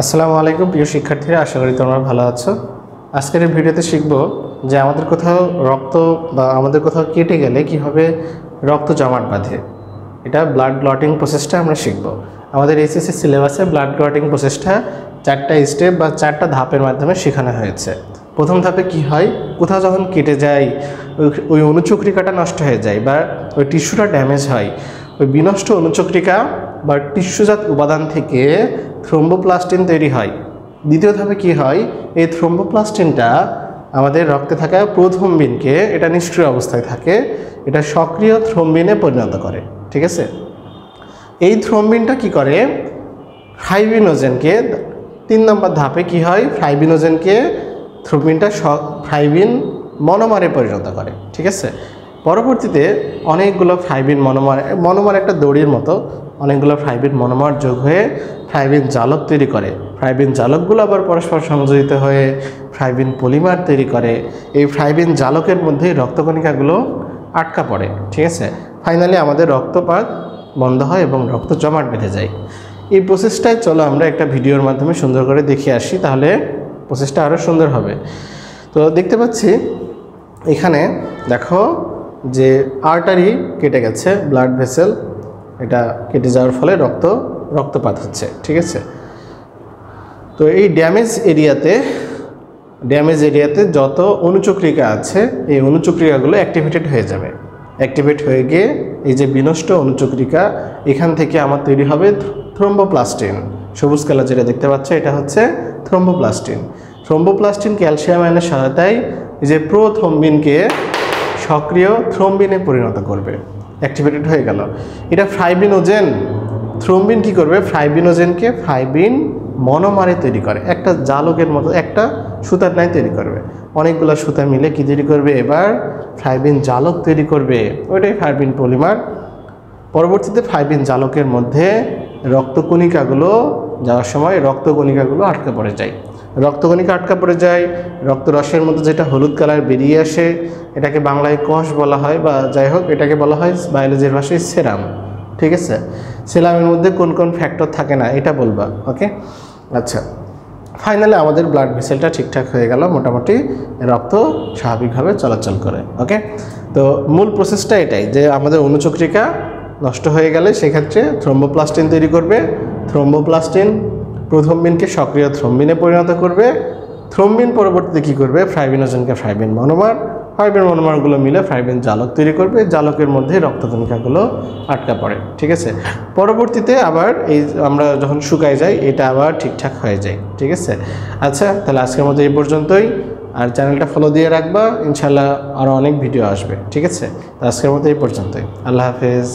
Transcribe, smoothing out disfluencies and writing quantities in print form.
আসসালামু আলাইকুম প্রিয় শিক্ষার্থীরা, আশা করি তোমরা ভালো আছো। আজকের এই ভিডিওতে শিখব যে আমাদের কোথাও রক্ত বা আমাদের কোথাও কেটে গেলে কিভাবে রক্ত জমাট বাঁধে। এটা ব্লাড ক্লটিং প্রসেসটা আমরা শিখব। আমাদের এইচএসসি সিলেবাসে ব্লাড ক্লটিং প্রসেসটা 4টা স্টেপ বা 4টা ধাপের মাধ্যমে শেখানো হয়েছে। প্রথম ধাপে কি হয়, কোথাও যখন কেটে যায়, ওই অনুচক্রিকাটা নষ্ট হয়ে যায় বা ওই টিস্যুটা ড্যামেজ হয়, ওই বিনষ্ট অনুচক্রিকা বা টিস্যুজাত উপাদান থেকে থ্রোম্বোপ্লাস্টিন তৈরি হয়। দ্বিতীয় ধাপে কি হয়, এই থ্রোম্বোপ্লাস্টিনটা আমাদের রক্তে থাকা প্রথ্রম্বিনকে, এটা নিষ্ক্রিয় অবস্থায় থাকে, এটা সক্রিয় থ্রম্বিনে পরিণত করে। ঠিক আছে, এই থ্রম্বিনটা কি করে, ফাইব্রিনোজেনকে, 3 নম্বর ধাপে কি হয়, ফাইব্রিনোজেনকে থ্রম্বিনটা ফাইব্রিন মনোমারে পরিণত করে। ঠিক আছে, পরবর্তীতে অনেকগুলো ফাইব্রিন মনোমার একটা দড়ির মতো অনেকগুলো ফাইব্রিন মনোমার যোগ হয়ে ফাইব্রিন জালক তৈরি করে। ফাইব্রিন জালকগুলো আবার পরস্পর সংযোজিত হয়ে ফাইব্রিন পলিমার তৈরি করে। এই ফাইব্রিন জালকের মধ্যেই রক্তকণিকাগুলো আটকা পড়ে। ঠিক আছে, ফাইনালি আমাদের রক্তপাত বন্ধ হয় এবং রক্ত জমাট বেঁধে যায়। এই প্রসেসটাই চলো আমরা একটা ভিডিওর মাধ্যমে সুন্দর করে দেখে আসি, তাহলে প্রসেসটা আরও সুন্দর হবে। তো দেখতে পাচ্ছি এখানে দেখো যে আর্টারি কেটে গেছে, ব্লাড ভেসেল, এটা কেটে যাওয়ার ফলে রক্তপাত হচ্ছে। ঠিক আছে, তো এই ড্যামেজ এরিয়াতে যত অনুচক্রিকা আছে, এই অনুচক্রিকাগুলো অ্যাক্টিভেটেড হয়ে যাবে। অ্যাক্টিভেট হয়ে গিয়ে এই যে বিনষ্ট অনুচক্রিকা, এখান থেকে আমার তৈরি হবে থ্রোম্বোপ্লাস্টিন। সবুজ কালার যেটা দেখতে পাচ্ছ, এটা হচ্ছে থ্রোম্বোপ্লাস্টিন। থ্রোম্বোপ্লাস্টিন ক্যালসিয়াম আয়নের সহায়তায় এই যে প্রোথ্রম্বিনকে সক্রিয় থ্রম্বিনে পরিণত করবে। অ্যাক্টিভেটেড হয়ে গেল। এটা ফাইব্রিনোজেন, থ্রম্বিন কি করবে, ফাইব্রিনোজেনকে ফাইব্রিন মনোমারে তৈরি করে, একটা জালকের মতো, একটা সুতার ন্যায় তৈরি করবে। অনেকগুলো সুতা মিলে কি তৈরি করবে, এবার ফাইব্রিন জালক তৈরি করবে, ওইটাই ফাইব্রিন পলিমার। পরবর্তীতে ফাইব্রিন জালকের মধ্যে রক্তকণিকাগুলো যাওয়ার সময় রক্তকণিকাগুলো আটকে পড়ে যায়। রক্তকণিকা আটকা পড়ে যায়, রক্তরসের মধ্যে যেটা হলুদ কালার বেরিয়ে আসে, এটাকে বাংলায় কষ বলা হয়, বা যাই হোক এটাকে বলা হয় বায়োলজির ভাষায় সেরাম। ঠিক আছে, সেরামের মধ্যে কোন কোন ফ্যাক্টর থাকে না এটা বলবা। ওকে, আচ্ছা, ফাইনালি আমাদের ব্লাড ভেসেলটা ঠিকঠাক হয়ে গেল, মোটামুটি রক্ত স্বাভাবিকভাবে চলাচল করে। ওকে, তো মূল প্রসেসটা এটাই যে আমাদের অনুচক্রিকা নষ্ট হয়ে গেলে সেক্ষেত্রে থ্রোম্বোপ্লাস্টিন তৈরি করবে। থ্রোম্বোপ্লাস্টিন প্রোথ্রম্বিনকে সক্রিয় থ্রম্বিনে পরিণত করবে। থ্রম্বিন পরবর্তীতে কী করবে, ফাইব্রিনোজেনকে ফাইব্রিন মনোমারগুলো মিলে ফাইব্রিন জালক তৈরি করবে। জালকের মধ্যে রক্তকণিকাগুলো আটকা পড়ে। ঠিক আছে, পরবর্তীতে আবার এই আমরা যখন শুকায় যাই, এটা আবার ঠিকঠাক হয়ে যায়। ঠিক আছে, আচ্ছা, তাহলে আজকের মতো এই পর্যন্তই। আর চ্যানেলটা ফলো দিয়ে রাখবা, ইনশাল্লাহ আরও অনেক ভিডিও আসবে। ঠিক আছে, আজকের মতো এই পর্যন্তই। আল্লাহ হাফেজ।